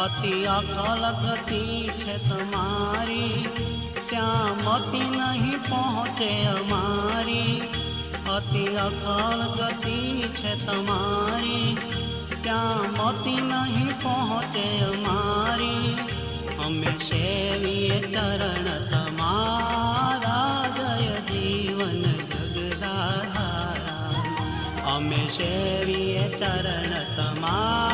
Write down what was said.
अति अकल गति छे तमारी, ત્યાં મતિ નહીં પહોંચે અમારી. અતિ અકલ ગતિ છે તમારી, ત્યાં મતિ નહીં પહોંચે અમારી. અમે સેવીએ ચરણ તમારા, જય જીવન જગદાધારા. અમે સેવીએ ચરણ તમારા,